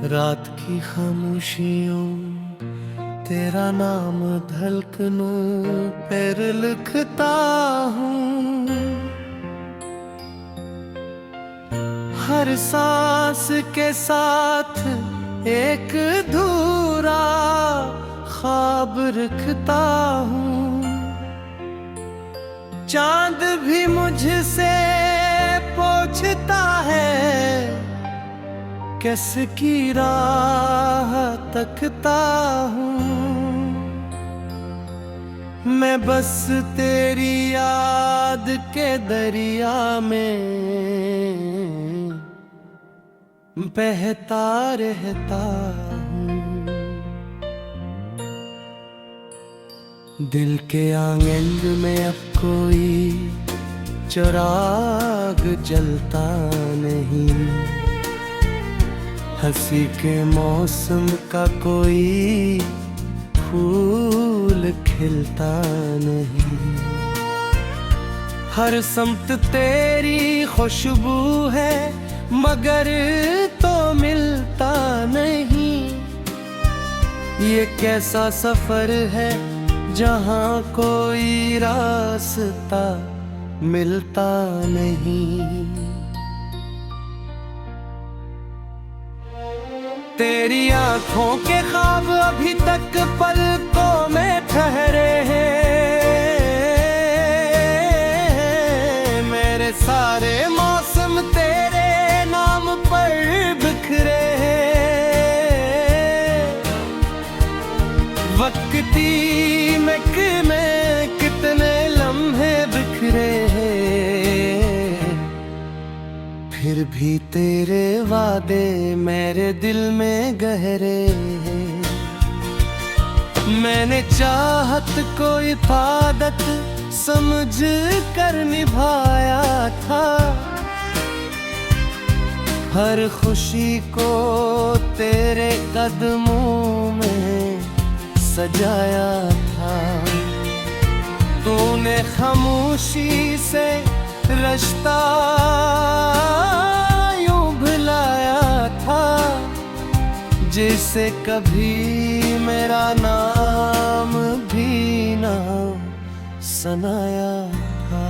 रात की खामोशियों तेरा नाम धड़कनों पर लिखता हूँ। हर सांस के साथ एक अधूरा ख्वाब रखता हूँ। चांद भी मुझसे पूछता है किसकी राह तकता हूँ। मैं बस तेरी याद के दरिया में बहता रहता हूँ। दिल के आंगन में अब कोई चिराग जलता नहीं। हंसी के मौसम का कोई फूल खिलता नहीं। हर समत तेरी खुशबू है मगर तो मिलता नहीं। ये कैसा सफर है जहाँ कोई रास्ता मिलता नहीं। तेरी आंखों के ख्वाब अभी तक पलकों में ठहरे हैं। मेरे सारे मौसम तेरे नाम पर बिखरे हैं। वक्ती में कितने लम्हे बिखरे हैं। फिर भी तेरे वादे मेरे दिल में गहरे हैं। मैंने चाहत को इबादत समझ कर निभाया था। हर खुशी को तेरे कदमों में सजाया था। तूने खामोशी से रिश्ता यूं भुलाया था जिसे कभी मेरा नाम भी ना सुनाया था।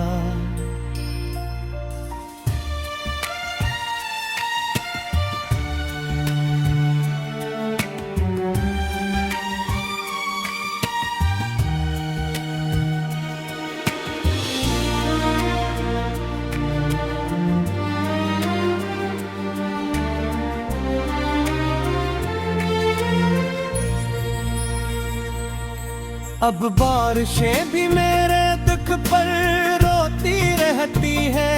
अब बारिशें भी मेरे दुख पर रोती रहती है।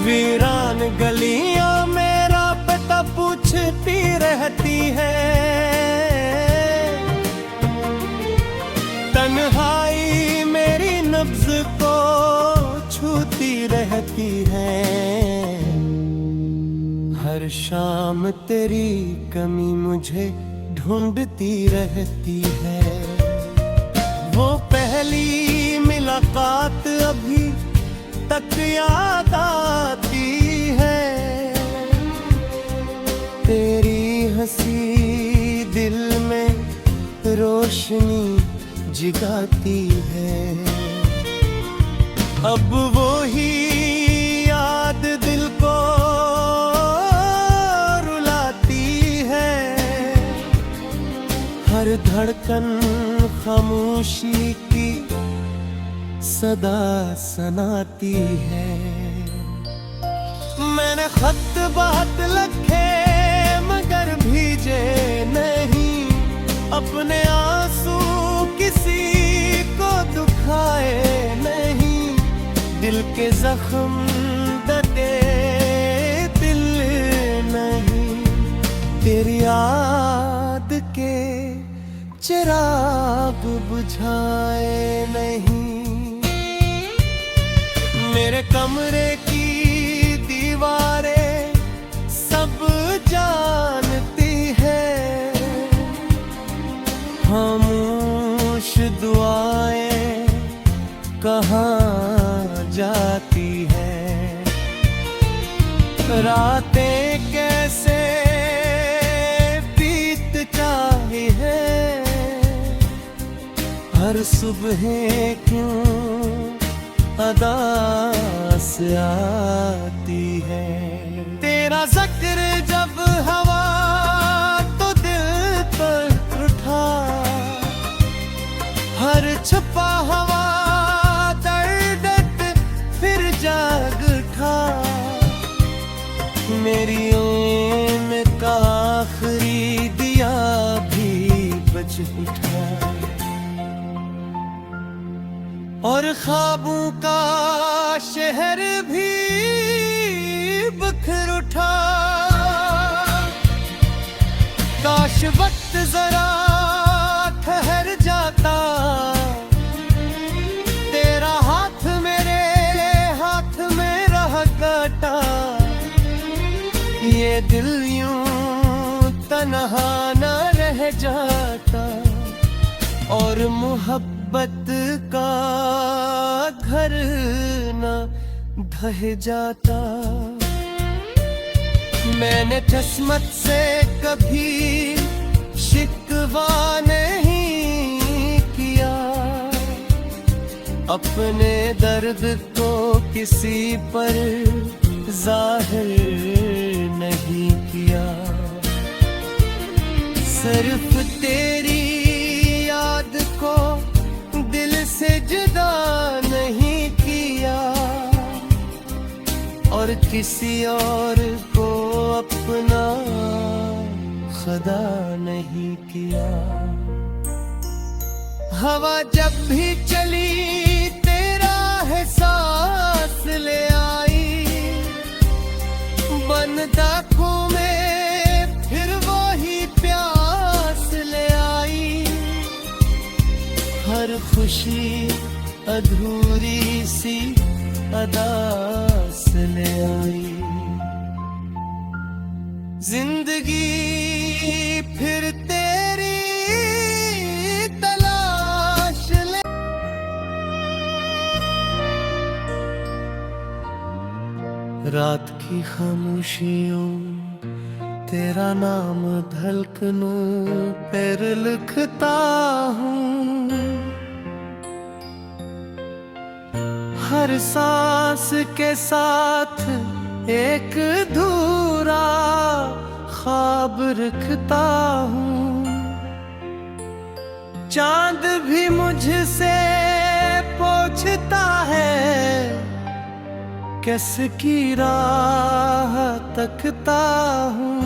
वीरान गलियां मेरा पता पूछती रहती है। तन्हाई मेरी नब्ज को छूती रहती है। हर शाम तेरी कमी मुझे ढूंढती रहती है। वो पहली मुलाकात अभी तक याद आती है। तेरी हंसी दिल में रोशनी जगाती है। अब वो ही याद दिल को हर धड़कन खामोशी की सदा सुनाती है। मैंने खत बहुत लिखे मगर भीजे नहीं। अपने आंसू किसी को दुखाए नहीं। दिल के जख्म दटे दिल नहीं। तेरी याद के चिराग बुझाए नहीं। मेरे कमरे की दीवारें सब जानती है। खामोश दुआएं कहाँ जाती है। रातें कैसे बीत जाती है, हर सुबह क्यों अदास आती है। तेरा जिक्र जब हवा तो दिल पर उठा, हर छुपा हवा दर्द फिर जाग उठा। मेरी ऊन का आखिरी दिया भी बुझ उठा, और ख्वाबों का शहर भी बिखर उठा। काश वक्त जरा ठहर जाता, तेरा हाथ मेरे हाथ में रह काटा। ये दिल यूं तन्हा न रह जाता, और मोहब्बत का घर न ढह जाता। मैंने किस्मत से कभी शिकवा नहीं किया, अपने दर्द को किसी पर जाहिर नहीं किया। सिर्फ तेरी याद को दिल से जुदा नहीं किया, और किसी और को अपना खुदा नहीं किया। हवा जब भी चली तेरा एहसास ले आई, बंद आँखों में फिर वही प्यास ले आई। हर खुशी अधूरी सी अदास ले आई। जिंदगी फिर तेरी तलाश ले। रात की खामोशियों तेरा नाम धड़कनों पर लिखता हूँ। हर सांस के साथ एक अधूरा ख्वाब रखता हूँ। चांद भी मुझसे पूछता है, किसकी राह तकता हूँ।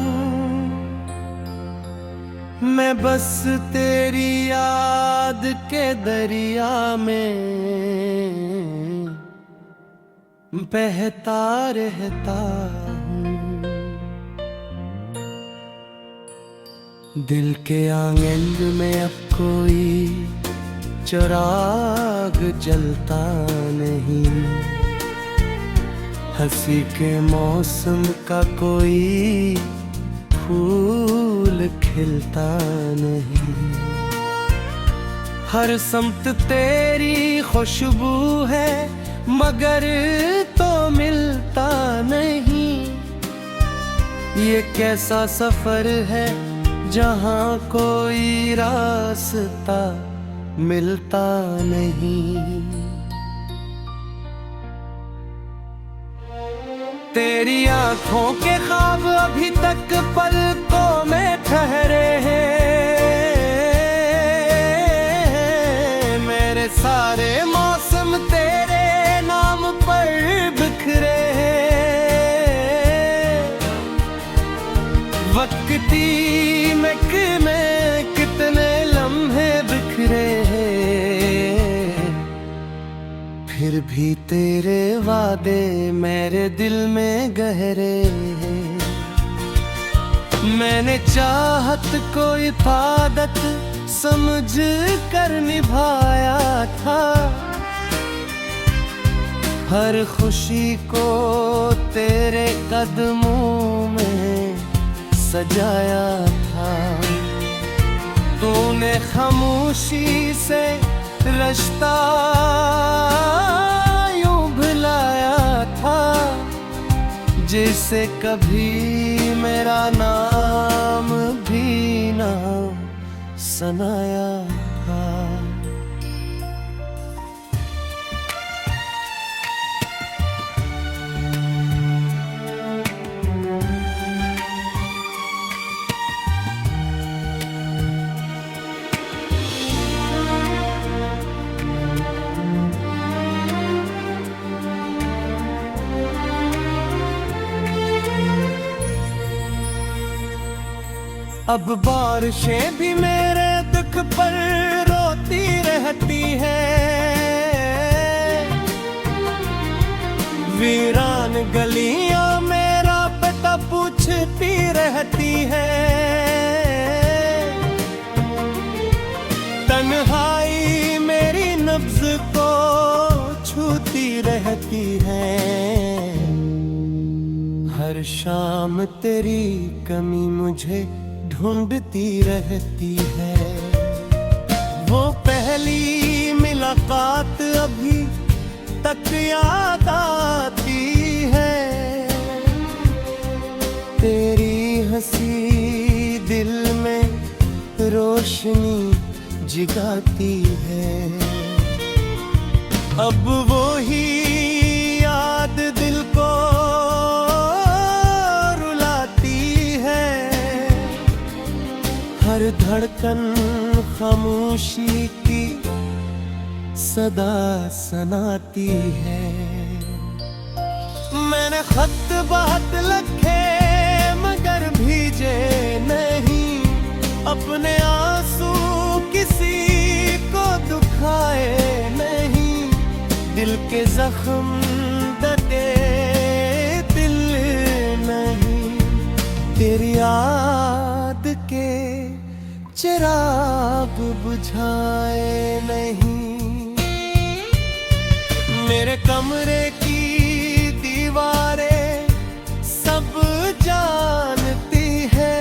मैं बस तेरी याद के दरिया में बहता रहता हूँ। दिल के आंगन में अब कोई चिराग जलता नहीं, हंसी के मौसम का कोई फूल खिलता नहीं। हर समत तेरी खुशबू है, मगर तो मिलता नहीं। ये कैसा सफर है जहाँ कोई रास्ता मिलता नहीं। तेरी आँखों के ख्वाब अभी तक पलकों में ठहरे हैं। मेरे सारे मौसम तेरे नाम पर बिखरे हैं। वक्ती में कितने लम्हे बिखरे हैं, फिर भी तेरे वादे मेरे दिल में गहरे हैं। मैंने चाहत को इबादत समझ कर निभाया था, हर खुशी को तेरे कदमों में सजाया था। तूने खामोशी से रिश्ता यूं भुलाया था, जिसे कभी मेरा नाम भी ना सुनाया था। अब बारिशें भी मेरे दुख पर रोती रहती है, वीरान गलियां मेरा पता पूछती रहती है। तन्हाई मेरी नब्ज को छूती रहती है, हर शाम तेरी कमी मुझे ढूंढती रहती है। वो पहली मुलाकात अभी तक याद आती है, तेरी हंसी दिल में रोशनी जगाती है। अब वो ही याद दिल को हर धड़कन खामोशी की सदा सुनाती है। मैंने खत बहुत लिखे मगर भीजे नहीं, अपने आंसू किसी को दुखाए नहीं। दिल के जख्म दटे दिल नहीं, तेरी याद के चिराग बुझाए नहीं। मेरे कमरे की दीवारें सब जानती है,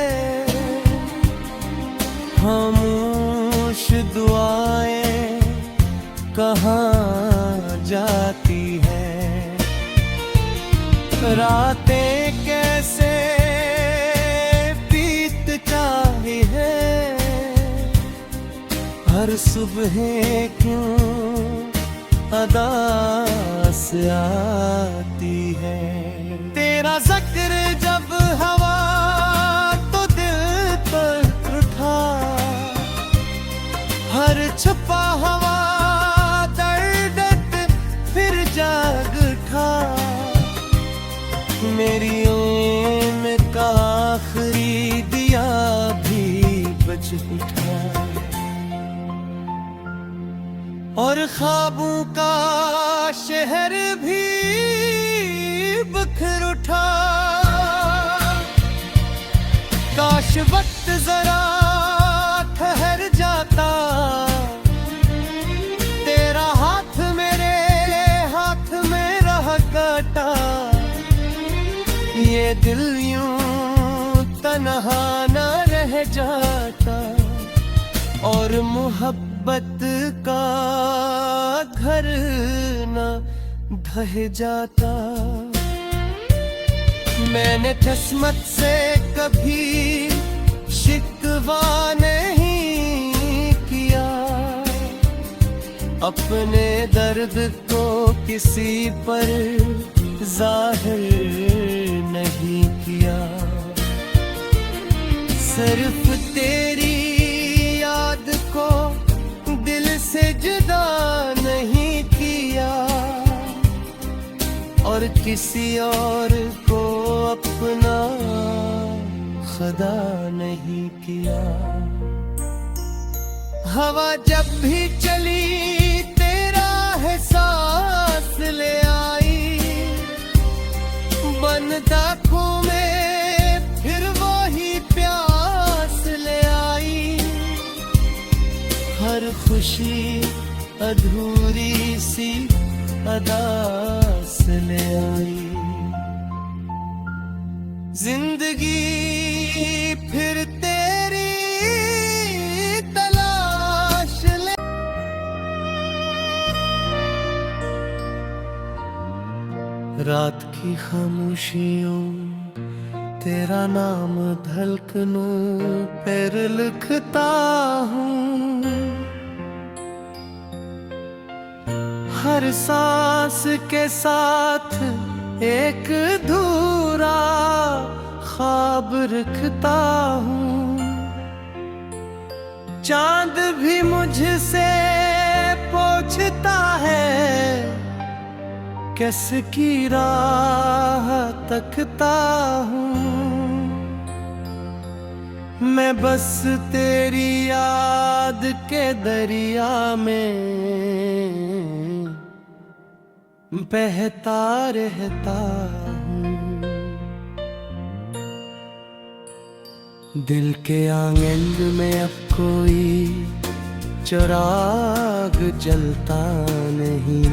खामोश दुआएं कहाँ जाती है। रातें कैसे बीत चाही है, हर सुबह क्यों अदास आती है। तेरा जिक्र जब हवा तो दिल पर उठा, हर छुपा हवा दर्द फिर जाग उठा। मेरी ऊन का आखिरी दिया भी बुझ उठा, और ख्वाबों का शहर भी बिखर उठा। काश वक्त जरा ठहर जाता, तेरा हाथ मेरे हाथ में रह काटा। ये दिल यूं तन्हा न रह जाता, और मोहब्बत का घर न ढह जाता। मैंने किस्मत से कभी शिकवा नहीं किया, अपने दर्द को किसी पर जाहिर नहीं किया। सिर्फ तेरी याद को दिल से जुदा नहीं किया, और किसी और को अपना खुदा नहीं किया। हवा जब भी चली तेरा एहसास ले आई, बन दाखों में फिर वही प्यास ले आई। हर खुशी अधूरी सी अदास ले आई। जिंदगी फिर तेरी तलाश ले। रात की खामोशियों तेरा नाम धड़कनों पर लिखता हूँ। हर सांस के साथ एक अधूरा ख्वाब रखता हूँ। चांद भी मुझसे पूछता है किसकी राह तकता हूँ। मैं बस तेरी याद के दरिया में बहता रहता हूँ। दिल के आंगन में अब कोई चिराग जलता नहीं।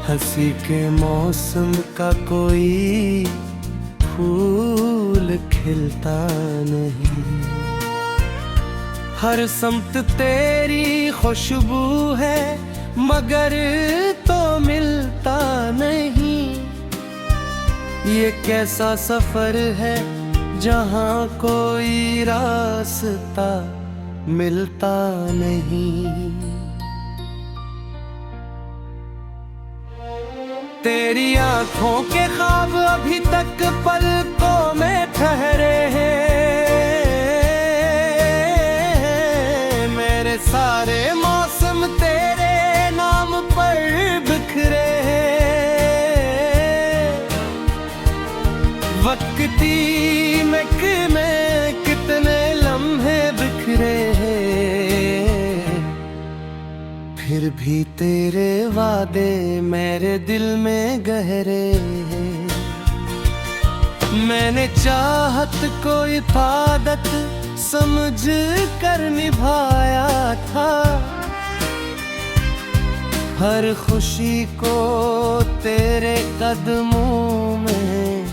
हंसी के मौसम का कोई फूल खिलता नहीं। हर समत तेरी खुशबू है मगर तो मिलता नहीं। ये कैसा सफर है जहाँ कोई रास्ता मिलता नहीं। तेरी आंखों के ख्वाब अभी तक पलकों में ठहरे हैं। मेरे सारे मौसम तेरे नाम पर बिखरे हैं। वक्ती में कितने लम्हे बिखरे हैं। फिर भी तेरे वादे मेरे दिल में गहरे हैं। मैंने चाहत को इबादत समझ कर निभाया था। हर खुशी को तेरे कदमों में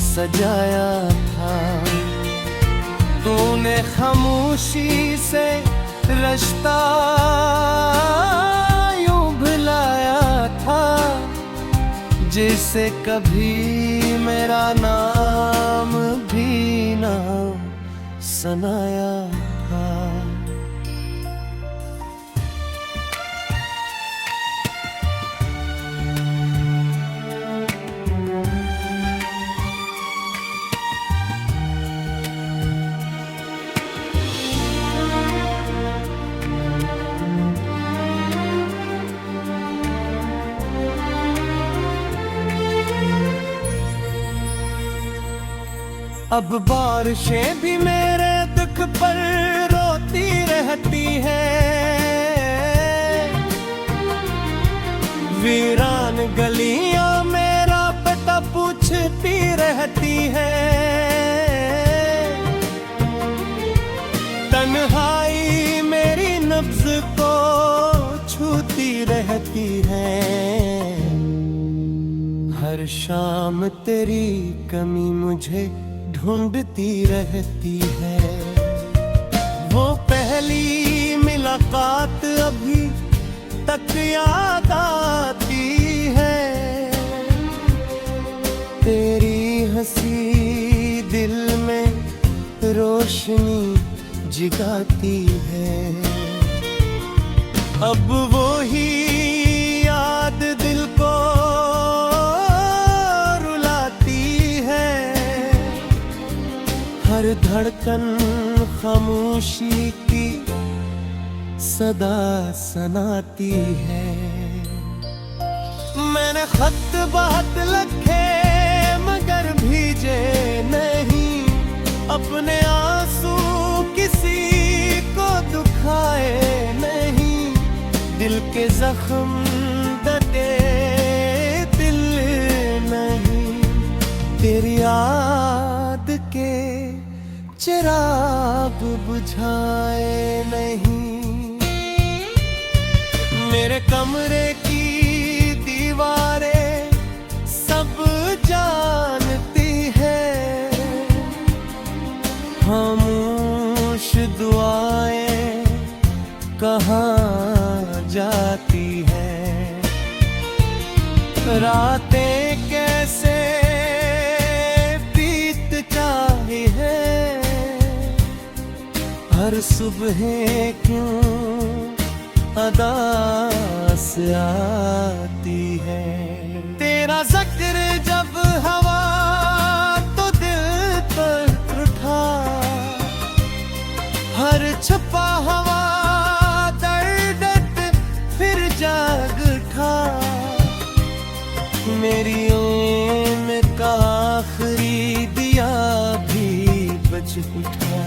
सजाया था। तूने खामोशी से रिश्ता यूं भुलाया था जिसे कभी मेरा नाम भी ना सुनाया था। अब बारिशें भी मेरे दुख पर रोती रहती है। वीरान गलियां मेरा पता पूछती रहती है। तन्हाई मेरी नब्ज को छूती रहती है। हर शाम तेरी कमी मुझे ढूंढती रहती है। वो पहली मुलाकात अभी तक याद आती है। तेरी हंसी दिल में रोशनी जगाती है। अब वो ही याद दिल को हर धड़कन खामोशी की सदा सुनाती है। मैंने खत बहुत लिखे मगर भीजे नहीं। अपने आंसू किसी को दुखाए नहीं। दिल के जख्म दटे दिल नहीं। तेरी याद के चिराग बुझाए नहीं। मेरे कमरे की दीवारें सब जानती है। खामोश दुआएं कहाँ जाती है। रातें कैसे बीत जाती है, हर सुबह क्यों अदास आती है। तेरा जिक्र जब हवा तो दिल पर उठा, हर छुपा हवा दर्द फिर जाग उठा। मेरी उम्र का आखिरी दिया भी बुझ उठा,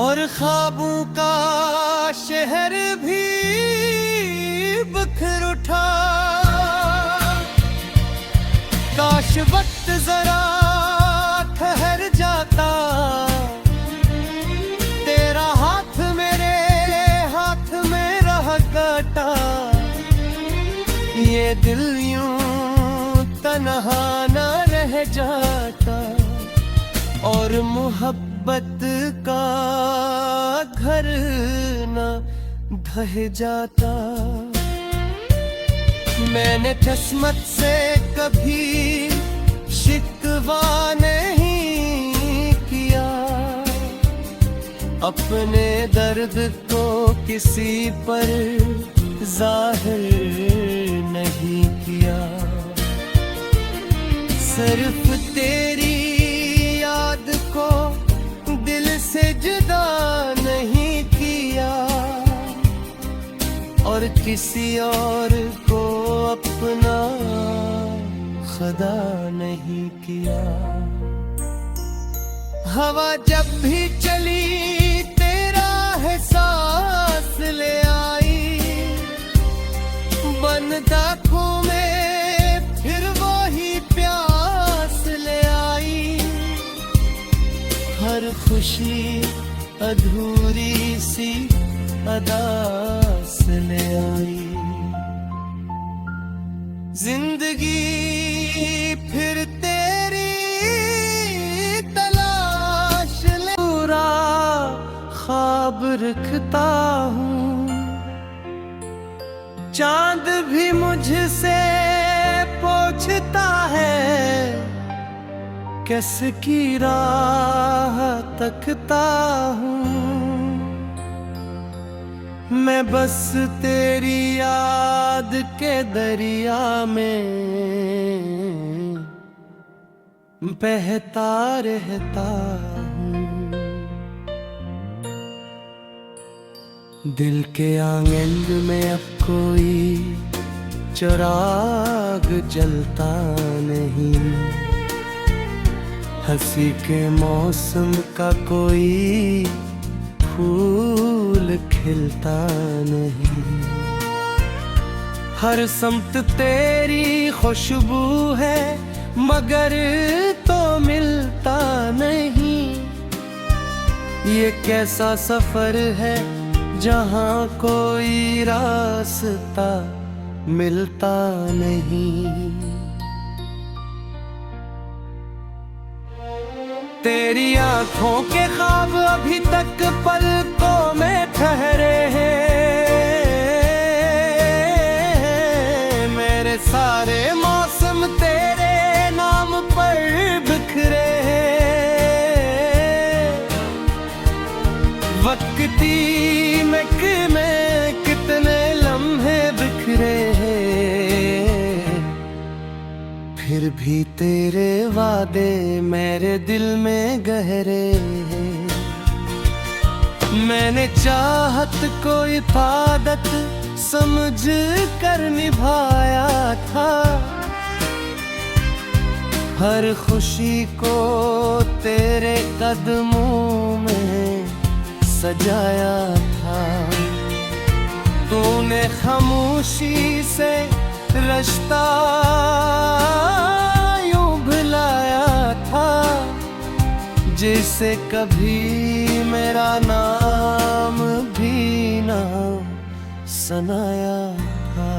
और ख्वाबों का शहर भी बिखर उठा। काश वक्त जरा ठहर जाता, तेरा हाथ मेरे हाथ में रह काटा। ये दिल यूं तन्हा न रह जाता, और मोहब्बत का घर न ढह जाता। मैंने किस्मत से कभी शिकवा नहीं किया, अपने दर्द को किसी पर जाहिर नहीं किया। सिर्फ तेरी याद को दिल से जुदा नहीं किया, और किसी और को अपना खुदा नहीं किया। हवा जब भी चली तेरा एहसास ले आई, बंद आँखों में फिर वही प्यास ले आई। हर खुशी अधूरी सी अदास ले आई। जिंदगी फिर तेरी तलाश ले, पूरा ख्वाब रखता हूँ। चांद भी मुझसे पूछता है, किसकी राह तकता हूँ। मैं बस तेरी याद के दरिया में बहता रहता हूँ। दिल के आंगन में अब कोई चिराग जलता नहीं, हंसी के मौसम का कोई फूल खिलता नहीं। हर समत तेरी खुशबू है, मगर तो मिलता नहीं। ये कैसा सफर है जहाँ कोई रास्ता मिलता नहीं। तेरी आंखों के ख्वाब अभी तक पलकों में ठहरे हैं, मेरे सारे मौसम तेरे नाम पर बिखरे हैं। वक्ती में कितने लम्हे बिखरे हैं, फिर भी तेरे वादे मेरे दिल में गहरे हैं। मैंने चाहत को इबादत समझ कर निभाया था, हर खुशी को तेरे कदमों में सजाया था। तूने खामोशी से रिश्ता यूं भुलाया था, जिसे कभी मेरा नाम भी ना सुनाया था।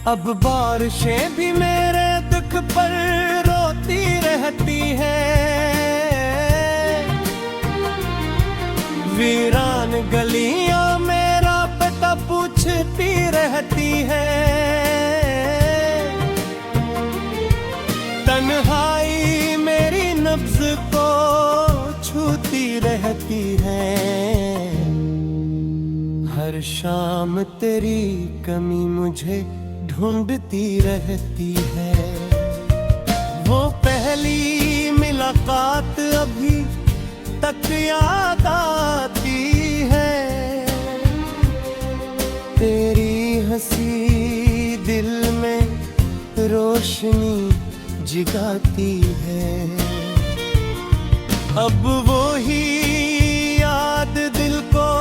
अब बारिशें भी मेरे दुख पर रोती रहती है, वीरान गलियां मेरा पता पूछती रहती है, तन्हाई मेरी नब्ज को छूती रहती है। हर शाम तेरी कमी मुझे ढूंढती रहती है, वो पहली मुलाकात अभी तक याद आती है, तेरी हंसी दिल में रोशनी जगाती है। अब वो ही याद दिल को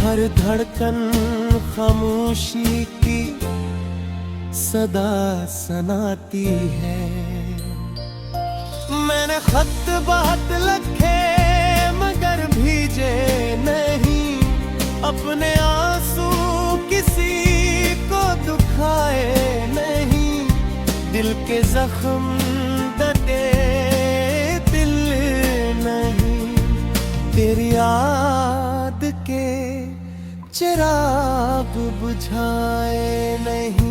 हर धड़कन खामोशी की सदा सुनाती है। मैंने खत बहुत लिखे मगर भीजे नहीं, अपने आंसू किसी को दुखाए नहीं, दिल के जख्म दटे दिल नहीं, तेरी याद के चिराग बुझाए नहीं।